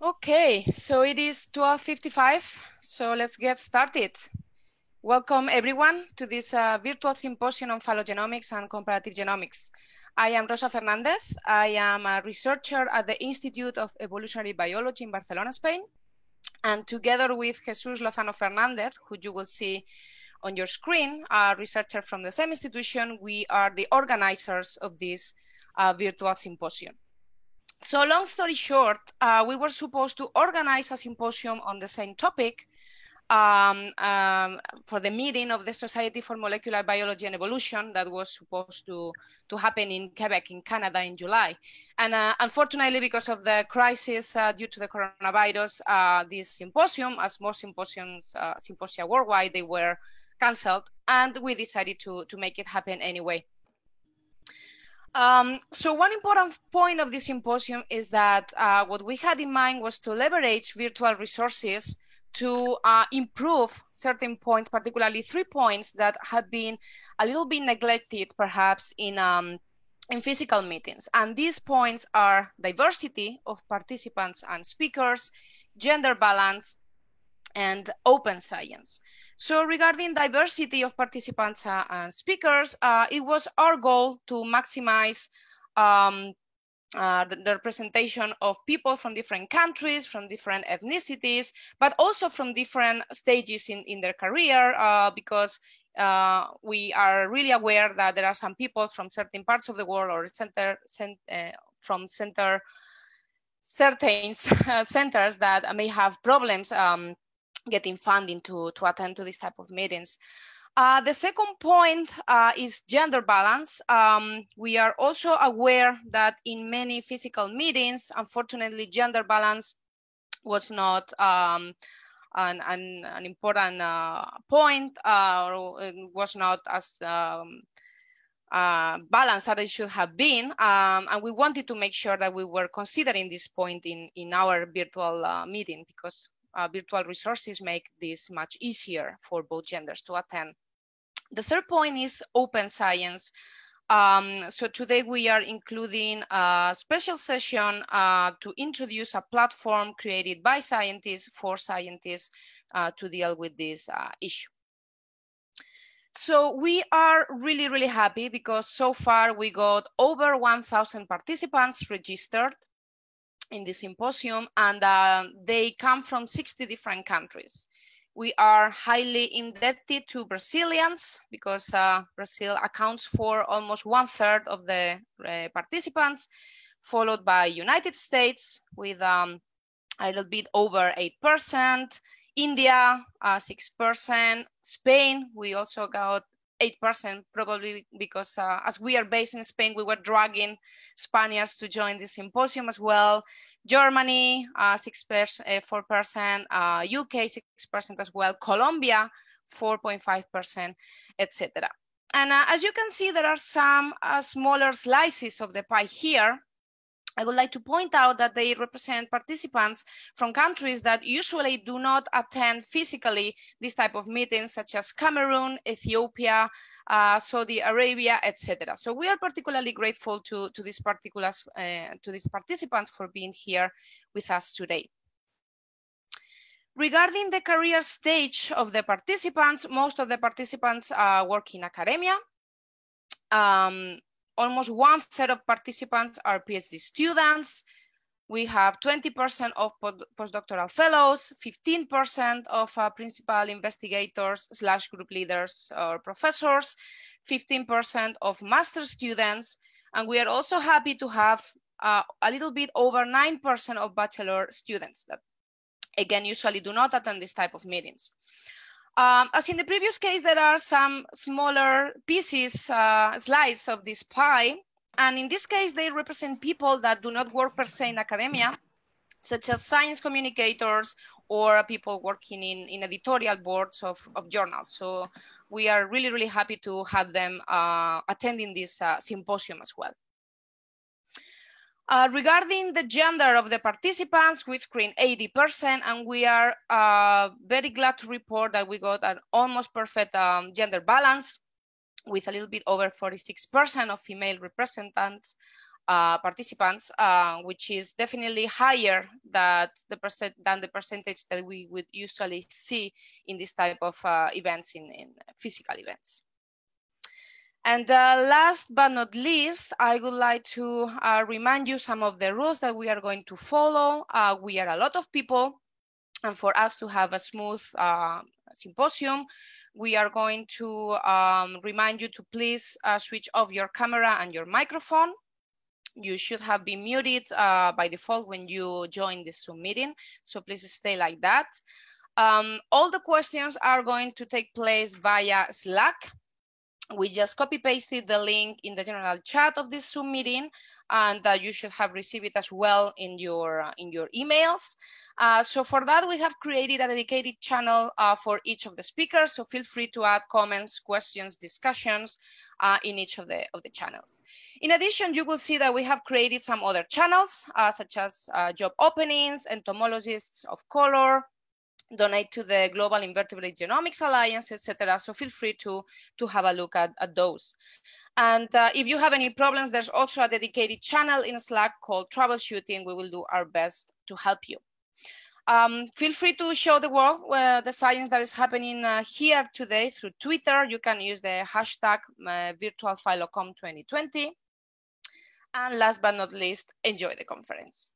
Okay, so it is 12:55, so let's get started. Welcome everyone to this virtual symposium on phylogenomics and comparative genomics. I am Rosa Fernandez. I am a researcher at the Institute of Evolutionary Biology in Barcelona, Spain. And together with Jesus Lozano Fernandez, who you will see on your screen, a researcher from the same institution, we are the organizers of this virtual symposium. So long story short, we were supposed to organize a symposium on the same topic for the meeting of the Society for Molecular Biology and Evolution that was supposed to happen in Quebec, in Canada, in July. And unfortunately, because of the crisis due to the coronavirus, this symposium, as most symposia worldwide, they were canceled, and we decided to make it happen anyway. So one important point of this symposium is that what we had in mind was to leverage virtual resources to improve certain points, particularly 3 points that have been a little bit neglected perhaps in physical meetings. And these points are diversity of participants and speakers, gender balance, and open science. So regarding diversity of participants and speakers, it was our goal to maximize the representation of people from different countries, from different ethnicities, but also from different stages in their career, because we are really aware that there are some people from certain parts of the world or from certain centers that may have problems getting funding to attend to this type of meetings. The second point is gender balance. We are also aware that in many physical meetings, unfortunately, gender balance was not an important point, or was not as balanced as it should have been. And we wanted to make sure that we were considering this point in our virtual meeting, because virtual resources make this much easier for both genders to attend. The third point is open science. So today we are including a special session to introduce a platform created by scientists for scientists to deal with this issue. So we are really, really happy because so far we got over 1,000 participants registered in the symposium, and they come from 60 different countries. We are highly indebted to Brazilians because Brazil accounts for almost 1/3 of the participants, followed by United States with a little bit over 8%, India 6%, Spain we also got 8%, probably because as we are based in Spain, we were dragging Spaniards to join the symposium as well. Germany 4%, UK 6% as well, Colombia 4.5%, etc. And as you can see, there are some smaller slices of the pie here. I would like to point out that they represent participants from countries that usually do not attend physically this type of meetings, such as Cameroon, Ethiopia, Saudi Arabia, etc. So we are particularly grateful to these participants for being here with us today. Regarding the career stage of the participants, most of the participants work in academia. Almost 1/3 of participants are PhD students. We have 20% of postdoctoral fellows, 15% of principal investigators / group leaders or professors, 15% of master students, and we are also happy to have a little bit over 9% of bachelor students that, again, usually do not attend this type of meetings. As in the previous case, there are some smaller pieces, slides of this pie. And in this case, they represent people that do not work per se in academia, such as science communicators or people working in editorial boards of journals. So we are really, really happy to have them attending this symposium as well. Regarding the gender of the participants, we screened 80%, and we are very glad to report that we got an almost perfect gender balance with a little bit over 46% of female representatives participants, which is definitely higher than the percentage that we would usually see in this type of events, in physical events. And last but not least, I would like to remind you some of the rules that we are going to follow. We are a lot of people, and for us to have a smooth symposium, we are going to remind you to please switch off your camera and your microphone. You should have been muted by default when you join this Zoom meeting, so please stay like that. All the questions are going to take place via Slack. We just copy pasted the link in the general chat of this Zoom meeting, and you should have received it as well in your emails. So for that, we have created a dedicated channel for each of the speakers. So feel free to add comments, questions, discussions in each of the channels. In addition, you will see that we have created some other channels, such as job openings, entomologists of color, donate to the Global Invertebrate Genomics Alliance, etc. So feel free to have a look at those. And if you have any problems, there's also a dedicated channel in Slack called Troubleshooting. We will do our best to help you. Feel free to show the world the science that is happening here today through Twitter. You can use the hashtag virtualphylocom2020. And last but not least, enjoy the conference.